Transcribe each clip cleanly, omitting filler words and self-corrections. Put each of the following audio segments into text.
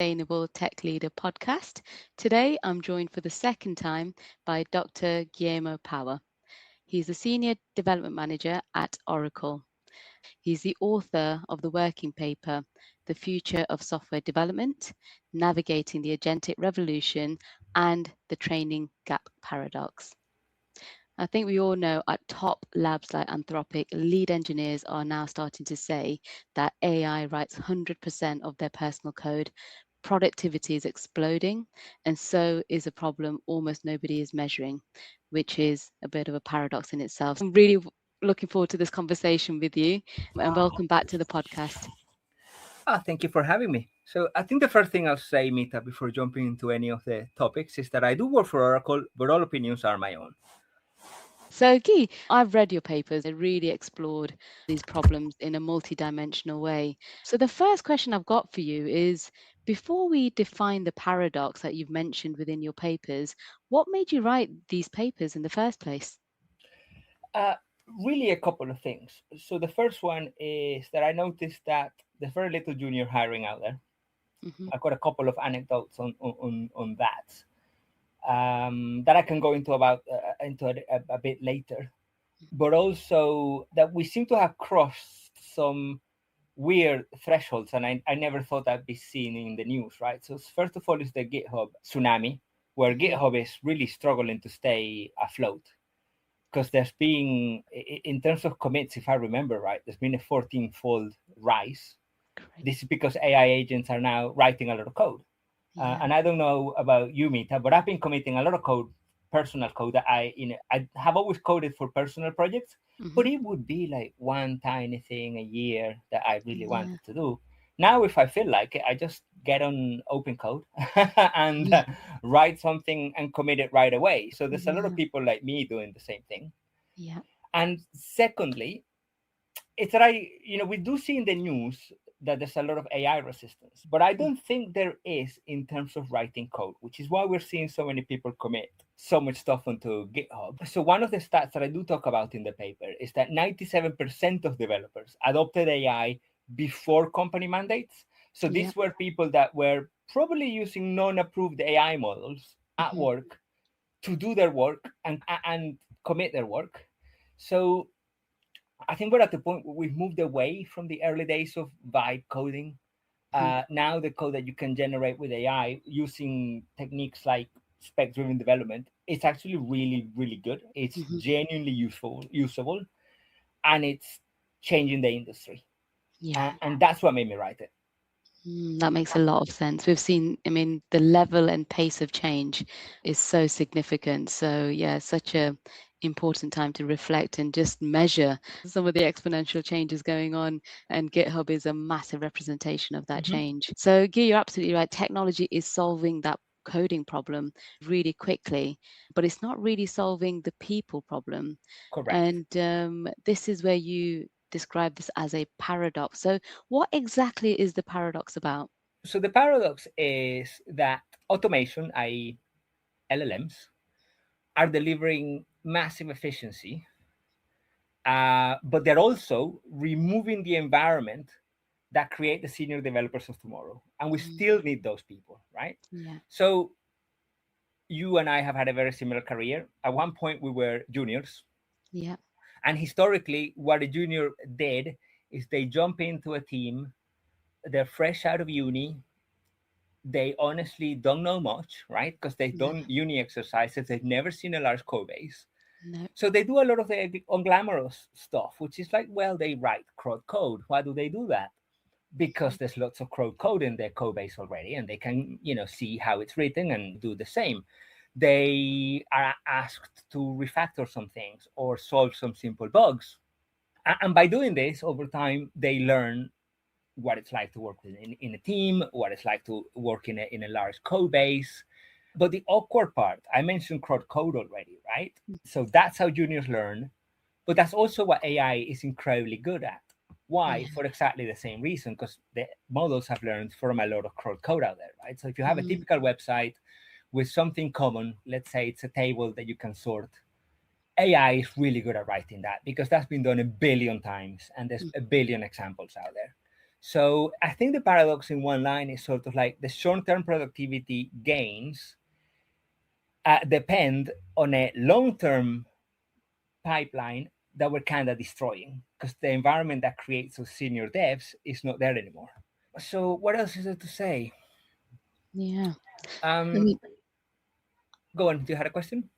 Sustainable Tech Leader podcast. Today, I'm joined for the second time by Dr. Guillermo Power. He's a Senior Development Manager at Oracle. He's the author of the working paper, The Future of Software Development, Navigating the Agentic Revolution, and the Training Gap Paradox. I think we all know at top labs like Anthropic, lead engineers are now starting to say that AI writes 100% of their personal code. Productivity is exploding, and so is a problem almost nobody is measuring, which is a bit of a paradox in itself. I'm really looking forward to this conversation with you, and welcome back to the podcast. Thank you for having me. So I think the first thing I'll say, Mita, before jumping into any of the topics is that I do work for Oracle, but all opinions are my own. So, Guy, I've read your papers. They really explored these problems in a multidimensional way. So, the first question I've got for you is, before we define the paradox that you've mentioned within your papers, what made you write these papers in the first place? Really a couple of things. So the first one is that I noticed that there's very little junior hiring out there. Mm-hmm. I've got a couple of anecdotes on that. That I can go into a bit later, but also that we seem to have crossed some weird thresholds, and I never thought I'd be seen in the news, right? So first of all is the GitHub tsunami, where GitHub is really struggling to stay afloat, because there's been, in terms of commits, if I remember right, there's been a 14-fold rise. Great. This is because AI agents are now writing a lot of code. And I don't know about you, Mita, but I've been committing a lot of code, personal code that I have always coded for personal projects, but it would be like one tiny thing a year that I really wanted to do. Now, if I feel like it, I just get on open code and write something and commit it right away. So there's a lot of people like me doing the same thing. Yeah. And secondly, it's that we do see in the news that there's a lot of AI resistance, but I don't think there is in terms of writing code, which is why we're seeing so many people commit so much stuff onto GitHub. So one of the stats that I do talk about in the paper is that 97% of developers adopted AI before company mandates. So these were people that were probably using non-approved AI models at work to do their work and commit their work. So I think we're at the point where we've moved away from the early days of vibe coding. Now the code that you can generate with AI using techniques like spec-driven development, it's actually really, really good. It's genuinely usable, and it's changing the industry. And that's what made me write it. That makes a lot of sense. We've seen, the level and pace of change is so significant. So yeah, such a important time to reflect and just measure some of the exponential changes going on, and GitHub is a massive representation of that change. So Guy, you're absolutely right. Technology is solving that coding problem really quickly, but it's not really solving the people problem. Correct. And this is where you describe this as a paradox. So what exactly is the paradox about? So the paradox is that automation, i.e. LLMs, are delivering massive efficiency, but they're also removing the environment that create the senior developers of tomorrow. And we still need those people, right? Yeah. So you and I have had a very similar career. At one point, we were juniors. Yeah. And historically, what a junior did is they jump into a team, they're fresh out of uni, they honestly don't know much, right? Because they've done uni exercises, they've never seen a large code base. No. So they do a lot of the unglamorous stuff, which is like, well, they write CRUD code. Why do they do that? Because there's lots of CRUD code in their code base already, and they can, see how it's written and do the same. They are asked to refactor some things or solve some simple bugs. And by doing this, over time, they learn what it's like to work in a team, what it's like to work in a large code base. But the awkward part, I mentioned CRUD code already, right? So that's how juniors learn. But that's also what AI is incredibly good at. Why? For exactly the same reason, because the models have learned from a lot of CRUD code out there, right? So if you have a typical website with something common, let's say it's a table that you can sort, AI is really good at writing that because that's been done a billion times and there's a billion examples out there. So I think the paradox in one line is sort of like the short-term productivity gains depend on a long-term pipeline that we're kind of destroying because the environment that creates those senior devs is not there anymore. So what else is there to say? Yeah. I Um, mean, go on. Do you have a question?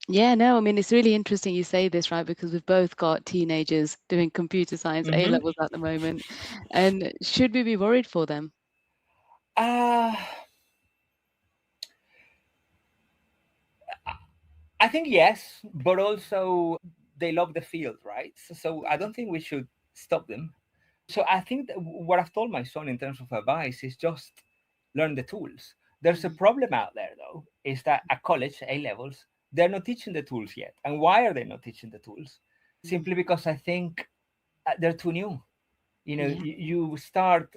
yeah, no, I mean, it's really interesting you say this, right? Because we've both got teenagers doing computer science A Mm-hmm. levels at the moment. And should we be worried for them? Uh, I think yes, but also they love the field, right? So I don't think we should stop them. So I think that what I've told my son in terms of advice is just learn the tools. There's a Mhm. problem out there though, is that at college, A levels, they're not teaching the tools yet. And why are they not teaching the tools? Mm. Simply because I think they're too new. Yeah. You start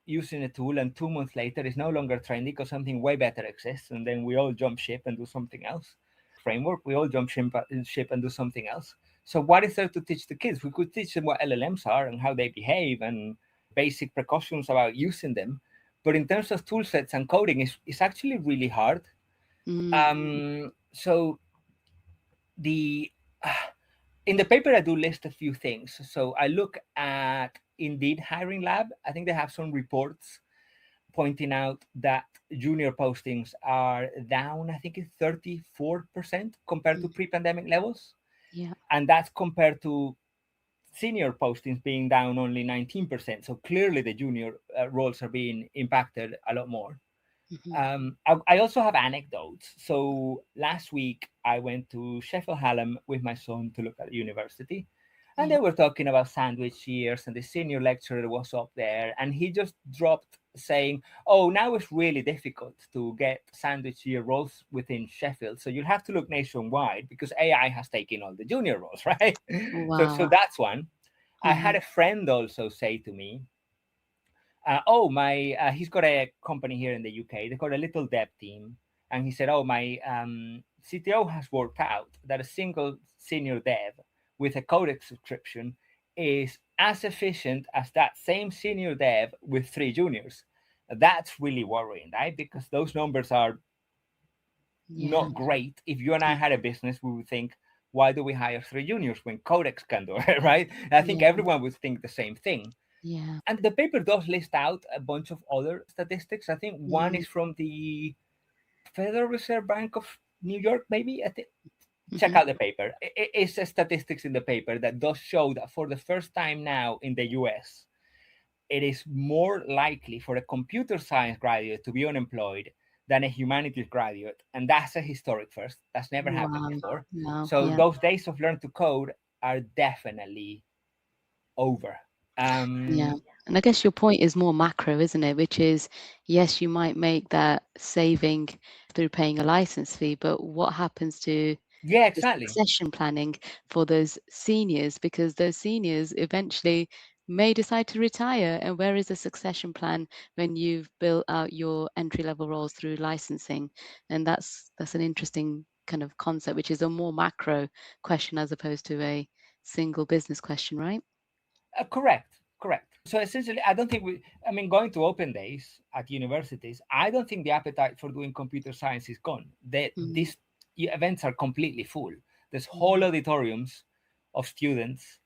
using a tool and 2 months later it's no longer trendy because something way better exists, and then we all jump ship and do something else. Framework, we all jump ship and do something else. So what is there to teach the kids? We could teach them what LLMs are and how they behave and basic precautions about using them, but in terms of tool sets and coding, it's actually really hard. Mm. So the in the paper I do list a few things. So I look at Indeed Hiring Lab. I think they have some reports pointing out that junior postings are down, I think it's 34% compared to Mm. pre-pandemic levels. Yeah. And that's compared to senior postings being down only 19%. So clearly the junior roles are being impacted a lot more. Mhm. I also have anecdotes. So last week I went to Sheffield Hallam with my son to look at the university, and Yeah. they were talking about sandwich years, and the senior lecturer was up there, and he just dropped saying, "Oh, now it's really difficult to get sandwich year roles within Sheffield, so you'll have to look nationwide because AI has taken all the junior roles, right?" So Wow. that's one. I had Mhm. a friend also say to me, oh my he's got a company here in the UK. They've got a little dev team, and he said, oh, my CTO has worked out that a single senior dev with a codex subscription is as efficient as that same senior dev with 3 juniors. That's really worrying, right? Because those numbers are Yeah. not great. If you and I Yeah. had a business, we would think, why do we hire 3 juniors when codex can do it, right? I think Yeah. everyone would think the same thing. Yeah. And the paper does list out a bunch of other statistics. I think one Mhm. is from the Federal Reserve Bank of New York, maybe. I think, check Mhm. out the paper. It's a statistics in the paper that does show that for the first time now in the US, it is more likely for a computer science graduate to be unemployed than a humanities graduate. And that's a historic first. That's never happened Wow. before. Wow. So Yeah. those days of learn to code are definitely over. Yeah. Um, And I guess your point is more macro, isn't it? Which is, yes, you might make that saving through paying a license fee, but what happens to yeah, the exactly. succession planning for those seniors? Because those seniors eventually may decide to retire. And where is the succession plan when you've built out your entry level roles through licensing? And that's an interesting kind of concept, which is a more macro question as opposed to a single business question, right? Correct, correct. So essentially, I don't think I mean, going to open days at universities, I don't think the appetite for doing computer science is gone. Mm, These events are completely full. There's whole mm. auditoriums of students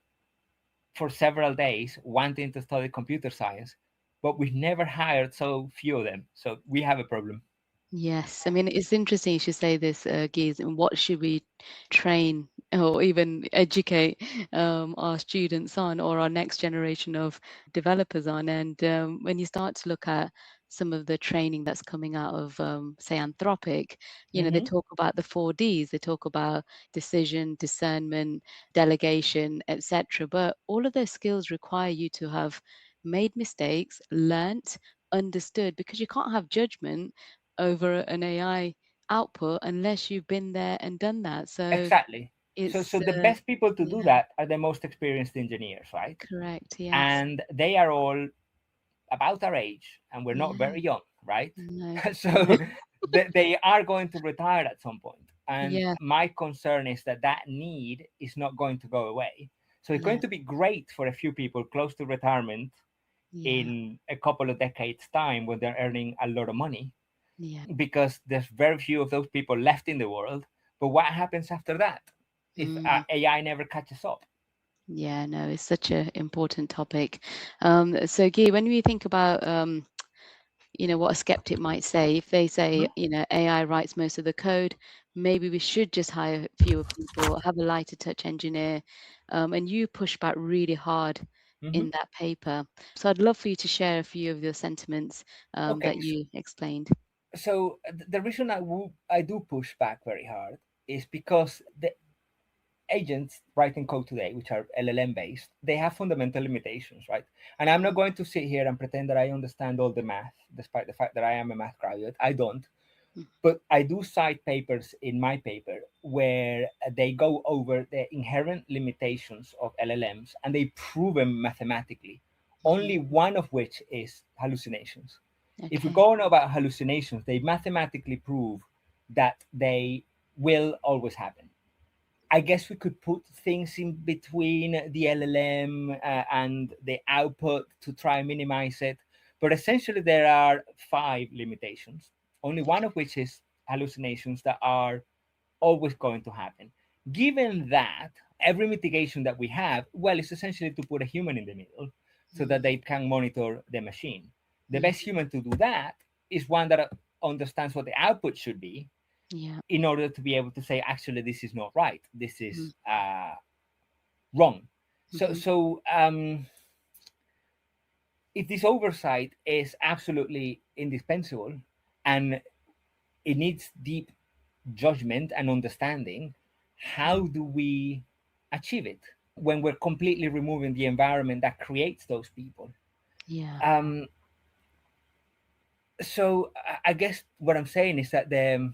for several days wanting to study computer science, but we've never hired so few of them. So we have a problem. Yes, I mean, it's interesting you should say this, Giz, and what should we train or even educate our students on or our next generation of developers on? And when you start to look at some of the training that's coming out of, say, Anthropic, they Hmm. talk about the 4Ds, they talk about decision, discernment, delegation, etc. But all of those skills require you to have made mistakes, learnt, understood, because you can't have judgment over an AI output unless you've been there and done that. So Exactly. So it's the best people to do yeah, that are the most experienced engineers, right? correct. Yes. And they are all about our age, and we're not Yeah. very young, right? No. So they are going to retire at some point. And Yeah. my concern is that that need is not going to go away. So it's going Yeah. to be great for a few people close to retirement Yeah. in a couple of decades time when they're earning a lot of money, Yeah. because there's very few of those people left in the world. But what happens after that if Mm. AI never catches up? Yeah, no, it's such an important topic. So, Guy, when we think about what a skeptic might say, if they say, Mhm. AI writes most of the code, maybe we should just hire fewer people, have a lighter touch engineer, and you push back really hard Mhm. in that paper. So I'd love for you to share a few of your sentiments Okay, that you explained. the reason I do push back very hard is because the agents writing code today, which are LLM based, they have fundamental limitations, right? And I'm not Mm, going to sit here and pretend that I understand all the math, despite the fact that I am a math graduate. I don't. mm, But I do cite papers in my paper where they go over the inherent limitations of LLMs and they prove them mathematically, mhm. only one of which is hallucinations. If we Okay. go on about hallucinations, they mathematically prove that they will always happen. I guess we could put things in between the LLM and the output to try and minimize it. But essentially, there are five limitations, only one Okay. of which is hallucinations that are always going to happen. Given that, every mitigation that we have, well, is essentially to put a human in the middle so that Mm, they can monitor the machine. The mm, best human to do that is one that understands what the output should be yeah. in order to be able to say, actually, this is not right. This Mm, is wrong. So, mhm. so um, if this oversight is absolutely indispensable and it needs deep judgment and understanding, how Mm, do we achieve it when we're completely removing the environment that creates those people? yeah. Um, I guess what I'm saying is that the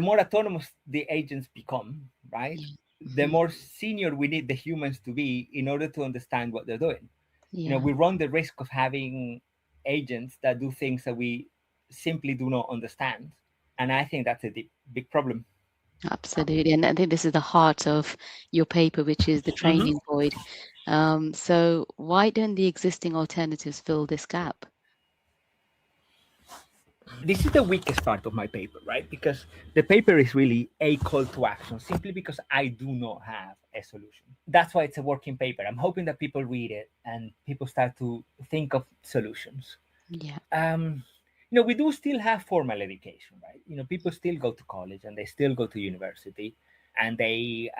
more autonomous the agents become, right, Yeah. the Mhm. more senior we need the humans to be in order to understand what they're doing. Yeah. We run the risk of having agents that do things that we simply do not understand. And I think that's a big problem. Absolutely. And I think this is the heart of your paper, which is the Mhm. training void. So why don't the existing alternatives fill this gap? This is the weakest part of my paper, right? Because the paper is really a call to action simply because I do not have a solution. That's why it's a working paper. I'm hoping that people read it and people start to think of solutions. Yeah. um, we do still have formal education, right? People still go to college and they still go to university and they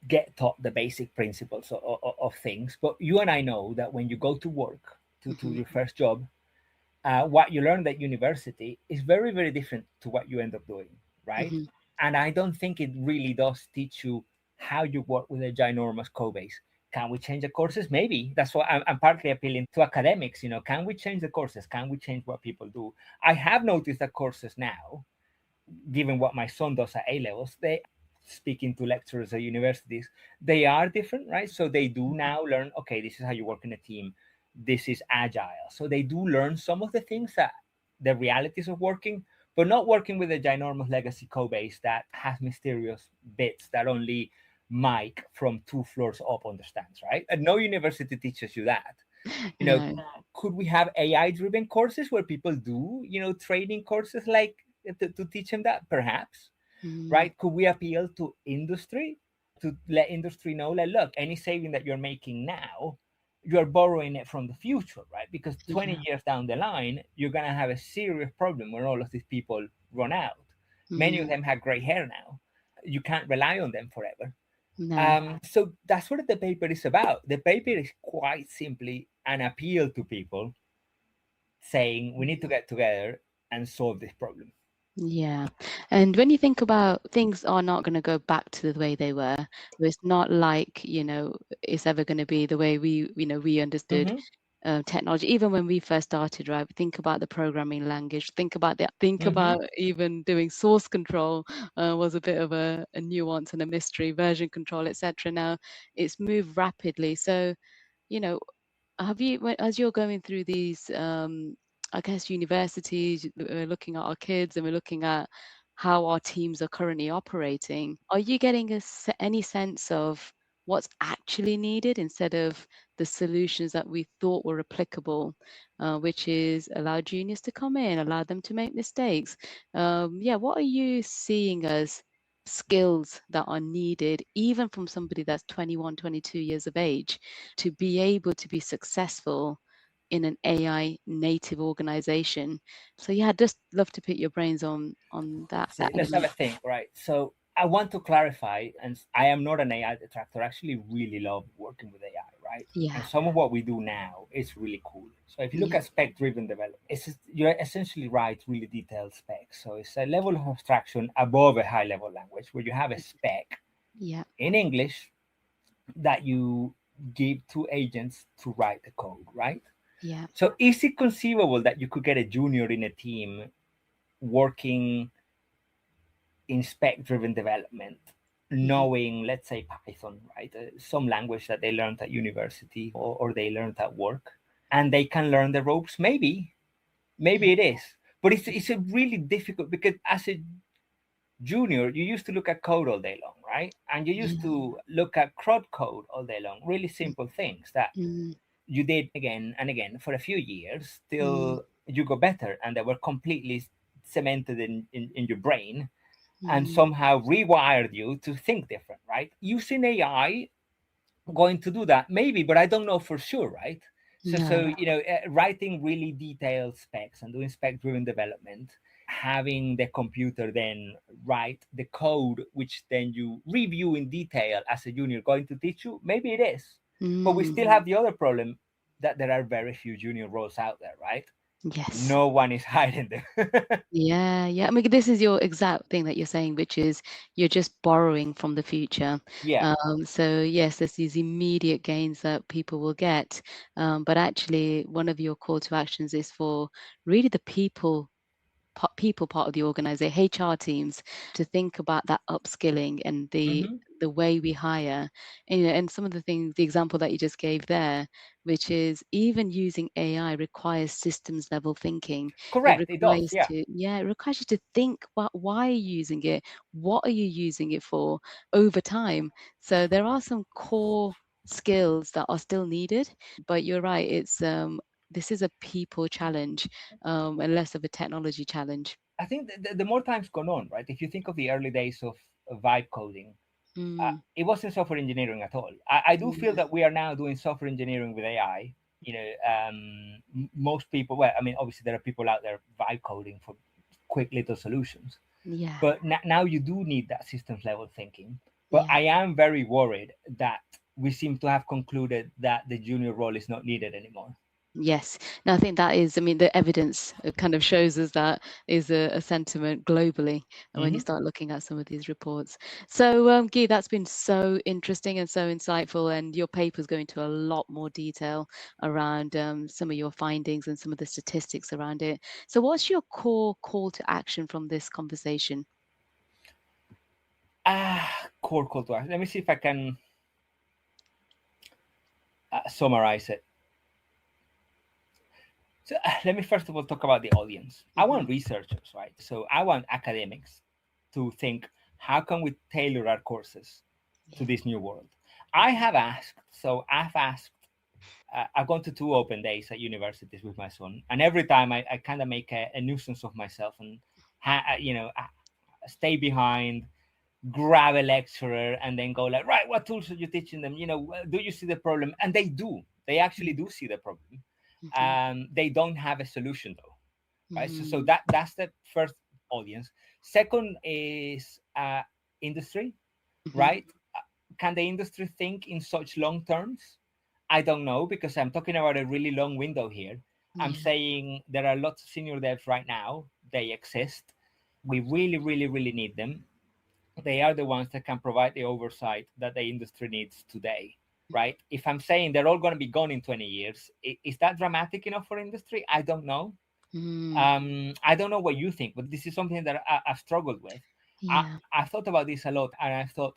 get taught the basic principles of things. But you and I know that when you go to work to Hmm. your first job, what you learned at university is very, very different to what you end up doing, right? Hmm. And I don't think it really does teach you how you work with a ginormous code base. Can we change the courses? Maybe. That's why I'm partly appealing to academics. Can we change the courses? Can we change what people do? I have noticed that courses now, given what my son does at A levels, they speaking to lecturers at universities, they are different, right? So they do now learn, okay, this is how you work in a team. This is agile. So they do learn some of the things that the realities of working, but not working with a ginormous legacy code base that has mysterious bits that only Mike from 2 floors up understands, right? And no university teaches you that. You know, No. could we have AI driven courses where people do, training courses like to teach them that? Perhaps, Mm, right? Could we appeal to industry to let industry know, like, look, any saving that you're making now, you're borrowing it from the future, right? Because yeah. 20 years down the line, you're going to have a serious problem when all of these people run out. Many of Mm, them have gray hair now. You can't rely on them forever. no. So that's what the paper is about. The paper is quite simply an appeal to people saying we need to Mm, get together and solve this problem. yeah. And when you think about things are not going to go back to the way they were, it's not like, it's ever going to be the way we understood Mm-hmm. technology. Even when we first started, right? Think about the programming language. Think Mm-hmm. about even doing source control was a bit of a nuance and a mystery. Version control, etc. Now it's moved rapidly. So you know, as you're going through these, I guess universities, we're looking at our kids and we're looking at how our teams are currently operating. Are you getting any sense of what's actually needed instead of the solutions that we thought were applicable, which is allow juniors to come in, allow them to make mistakes. Yeah, what are you seeing as skills that are needed, even from somebody that's 21, 22 years of age, to be able to be successful in an AI native organization? So yeah, I'd just love to pick your brains on So that let's have element. a think, right? So I want to clarify, and I am not an AI detractor. I actually really love working with AI, right? And Yeah, some of what we do now is really cool. So if you look yeah, at spec-driven development, you're essentially write really detailed specs. So it's a level of abstraction above a high-level language where you have a spec yeah, in English that you give to agents to write the code, right? yeah, So is it conceivable that you could get a junior in a team working in spec driven development, mhm, knowing, let's say, Python, right? Some language that they learned at university or they learned at work, and they can learn the ropes? Maybe yeah, it is. But it's a really difficult, because as a junior, you used to look at code all day long, right? And you used yeah, to look at CRUD code all day long, really simple things that mm, you did again and again for a few years mm, till you got better and they were completely cemented in your brain and mm, somehow rewired you to think different, right? Using AI going to do that, maybe, but I don't know for sure, right? So no, writing really detailed specs and doing spec driven development, having the computer then write the code which then you review in detail as a junior going to teach you, maybe it is. But we mm, still have the other problem that there are very few junior roles out there, right? yes. No one is hiding them. Yeah, yeah. I mean, this is your exact thing that you're saying, which is you're just borrowing from the future. Yeah. So yes, there's these immediate gains that people will get, but actually, one of your call to actions is for really the people part of the organization, HR teams, to think about that upskilling and Hmm. the way we hire. And, and some of the things, the example that you just gave there, which is even using AI requires systems level thinking. It Correct, it does. requires Yeah. to, yeah, it requires you to think about why are you using it? What are you using it for over time? So there are some core skills that are still needed, but you're right, this is a people challenge, and less of a technology challenge. I think the more time's gone on, right? If you think of the early days of vibe coding, Mm, it wasn't software engineering at all. I do feel yeah, that we are now doing software engineering with AI. Most people, well, I mean, obviously there are people out there vibe coding for quick little solutions, yeah, but now you do need that systems level thinking. But yeah. I am very worried that we seem to have concluded that the junior role is not needed anymore. Yes. No, I think that is, I mean, the evidence kind of shows us that is a sentiment globally when you Hmm. start looking at some of these reports. So, Guy, that's been so interesting and so insightful, and your paper's going into a lot more detail around some of your findings and some of the statistics around it. So, what's your core call to action from this conversation? Core call to action. Let me see if I can summarize it. So let me first of all talk about the audience. I Hmm. want researchers, right? So I want academics to think, how can we tailor our courses to Yeah. this new world? Hmm. I've asked, I've gone to 2 open days at universities with my son, and every time I kind of make a nuisance of myself and, stay behind, grab a lecturer, and then go like, right, what tools are you teaching them? Do you see the problem? And they do. They actually do see the problem. Hmm. They don't have a solution though, right? So Hmm. that's the first audience. Second is industry, Hmm. right? Can the industry think in such long terms? I don't know, because I'm talking about a really long window here. I'm Yeah. saying there are lots of senior devs right now. They exist. We really, really, really need them. They are the ones that can provide the oversight that the industry needs today, right? If I'm saying they're all going to be gone in 20 years, is that dramatic enough for industry? I don't know. Mm, I don't know what you think, but this is something that I've struggled with. I, yeah. I thought about this a lot, and I thought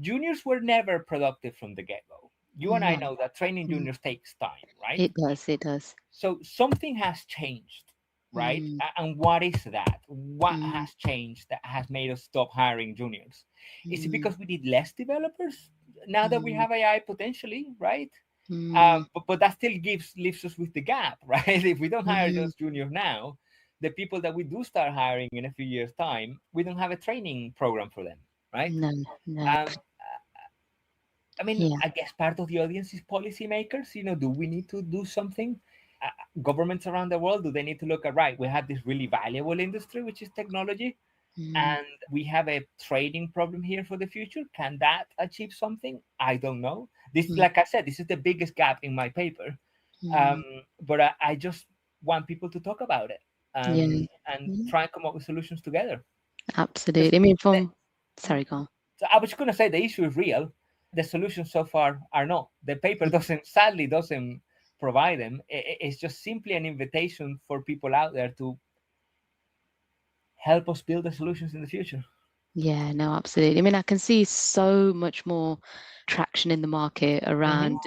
juniors were never productive from the get go. You and I No. know that training Mm, juniors takes time, right? it does. It does. So something has changed, right? Mm, And what is that? What mm, has changed that has made us stop hiring juniors? Is it mm, because we need less developers? now that we mm, have AI potentially, right? mm, But that still leaves us with the gap, right? If we don't hire mm. those juniors now, the people that we do start hiring in a few years' time, we don't have a training program for them, right? No, no. Um, I mean, Yeah. I guess part of the audience is policymakers. Do we need to do something? Governments around the world, do they need to look at, right, we have this really valuable industry, which is technology, Mm, and we have a trading problem here for the future. Can that achieve something? I don't know. This, mm, like I said, this is the biggest gap in my paper. mm. But I just want people to talk about it, Yeah. and Yeah. try and come up with solutions together. Because Absolutely. I mean, sorry, go on. so I was going to say the issue is real. The solutions so far are not. The paper doesn't, sadly, doesn't provide them. It's just simply an invitation for people out there to help us build the solutions in the future. Yeah, no, absolutely. I mean, I can see so much more traction in the market Hmm. around,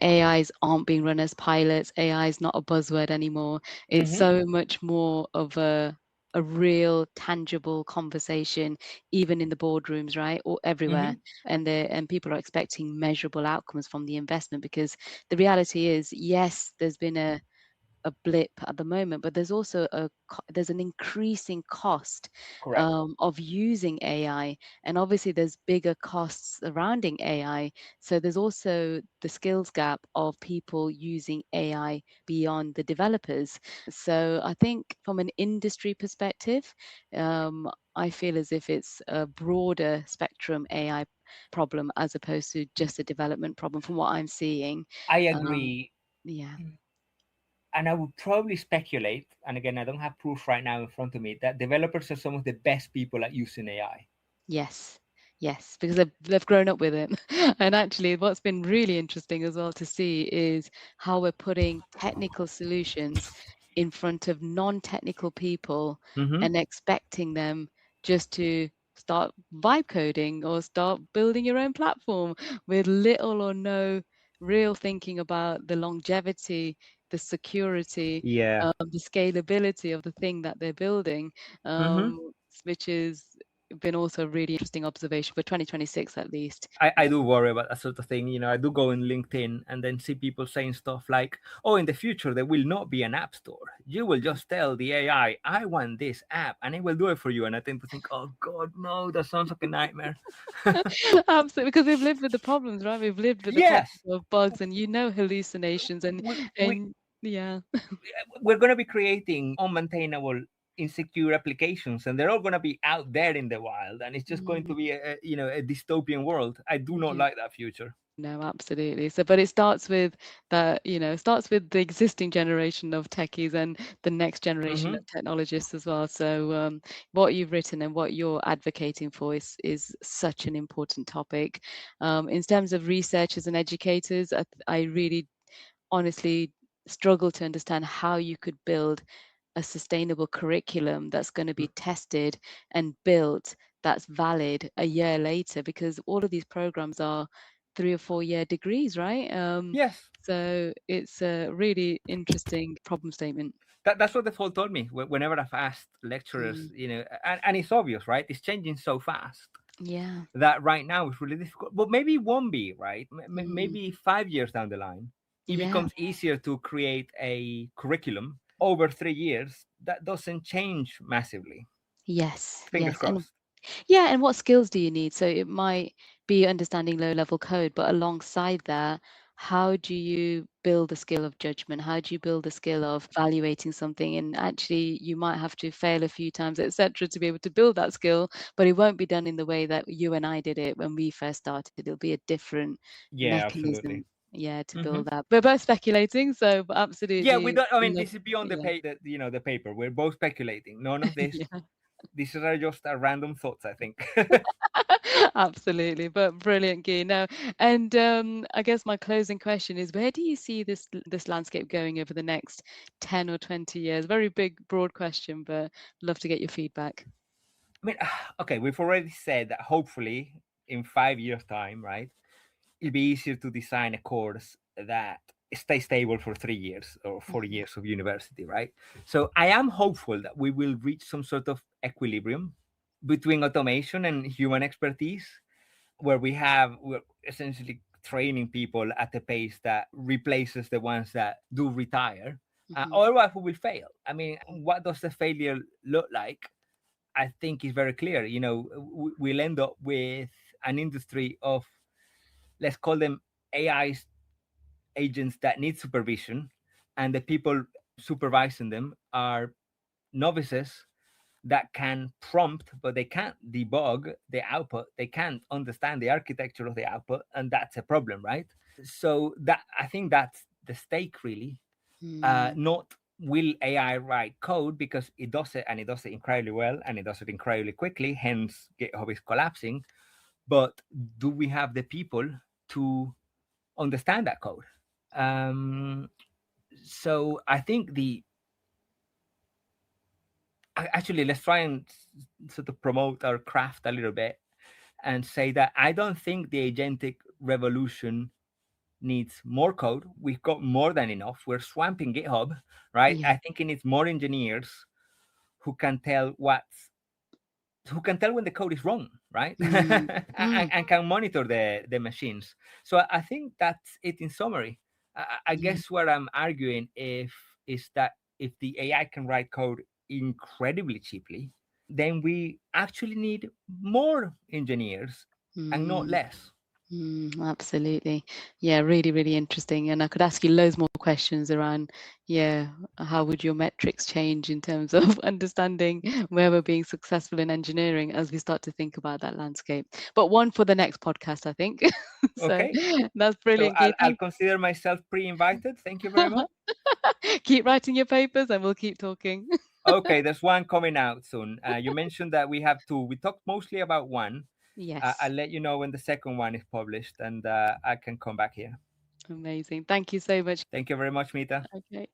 AIs aren't being run as pilots. AI is not a buzzword anymore. It's Hmm. so much more of a real tangible conversation, even in the boardrooms, right? Or everywhere. Hmm. And people are expecting measurable outcomes from the investment because the reality is, yes, there's been a blip at the moment, but there's also there's an increasing cost Correct. of using AI, and obviously there's bigger costs surrounding AI. So there's also the skills gap of people using AI beyond the developers. So I think from an industry perspective, I feel as if it's a broader spectrum AI problem as opposed to just a development problem from what I'm seeing. I Um, agree. yeah. And I would probably speculate, and again, I don't have proof right now in front of me, that developers are some of the best people at using AI. Yes, yes, because they've grown up with it. And actually, what's been really interesting as well to see is how we're putting technical solutions in front of non-technical people Hmm. and expecting them just to start vibe coding or start building your own platform with little or no real thinking about the longevity, the security, Yeah. the scalability of the thing that they're building, Hmm. which is been also a really interesting observation for 2026 at least. I do worry about that sort of thing. I do go in LinkedIn and then see people saying stuff like, oh, in the future, there will not be an app store. You will just tell the I want this app, and it will do it for you. And I tend to think, oh, God, no, that sounds like a nightmare. Absolutely, because we've lived with the problems, right? We've lived with the problems Yes, of bugs and hallucinations we, we, and yeah. we're going to be creating unmaintainable, insecure applications, and they're all going to be out there in the wild. And it's just going Mm, to be a dystopian world. I do not yeah. like that future. No, absolutely. So, but it starts with that, starts with the existing generation of techies and the next generation Hmm. of technologists as well. So, what you've written and what you're advocating for is such an important topic. In terms of researchers and educators, I really honestly struggle to understand how you could build a sustainable curriculum that's going to be tested and built that's valid a year later because all of these programs are 3 or 4 year degrees, right? Yes. So it's a really interesting problem statement. That's what they've all told me whenever I've asked lecturers, Mm, and it's obvious, right? It's changing so fast yeah. that right now it's really difficult. But maybe it won't be, right? Mm, Maybe 5 years down the line, it yeah. becomes easier to create a curriculum over 3 years that doesn't change massively. Yes. Fingers Yes. And crossed. yeah, and what skills do you need? So it might be understanding low level code, but alongside that, how do you build the skill of judgment? How do you build the skill of evaluating something? And actually, you might have to fail a few times, etc., to be able to build that skill, but it won't be done in the way that you and I did it when we first started. It'll be a different Yeah, mechanism, absolutely. yeah, to Hmm. build that. We're both speculating, so but Yeah, we absolutely, don't. I we mean, love, this is beyond yeah, the paper. We're both speculating. None of this. yeah. These are just random thoughts, I think. Absolutely, but brilliant, Guy. Now, and I guess my closing question is, where do you see this landscape going over the next 10 or 20 years? Very big, broad question, but love to get your feedback. I mean, okay, we've already said that hopefully in 5 years' time, right, it'll be easier to design a course that stays stable for 3 years or 4 years of university, right? So I am hopeful that we will reach some sort of equilibrium between automation and human expertise. where we're essentially training people at a pace that replaces the ones that do retire. Hmm. Otherwise, we will fail. I mean, what does the failure look like? I think is very clear. We'll end up with an industry of, let's call them AI agents that need supervision, and the people supervising them are novices that can prompt, but they can't debug the output. They can't understand the architecture of the output, and that's a problem, right? So that, I think that's the stake, really. Mm. Not will AI write code, because it does it, and it does it incredibly well, and it does it incredibly quickly. Hence, GitHub is collapsing. But do we have the people to understand that code? Um, so I think actually, let's try and sort of promote our craft a little bit and say that I don't think the agentic revolution needs more code. We've got more than enough. We're swamping GitHub, right? Yeah. I think it needs more engineers who can tell when the code is wrong, right? Mm. Mm. And can monitor the machines. So I think that's it in summary. I Yeah. guess what I'm arguing is that if the AI can write code incredibly cheaply, then we actually need more engineers and not Mm. less. Absolutely. Yeah, really, really interesting. And I could ask you loads more questions around, yeah, how would your metrics change in terms of understanding where we're being successful in engineering as we start to think about that landscape. But one for the next podcast, I think. So Okay. that's So brilliant, I'll, Guy. I'll consider myself pre-invited. Thank you very much. Keep writing your papers and we'll keep talking. Okay, there's one coming out soon. You mentioned that we have two. We talked mostly about one. Yes, I'll let you know when the second one is published, and I can come back here. amazing. Thank you so much. Thank you very much, Mita. Okay.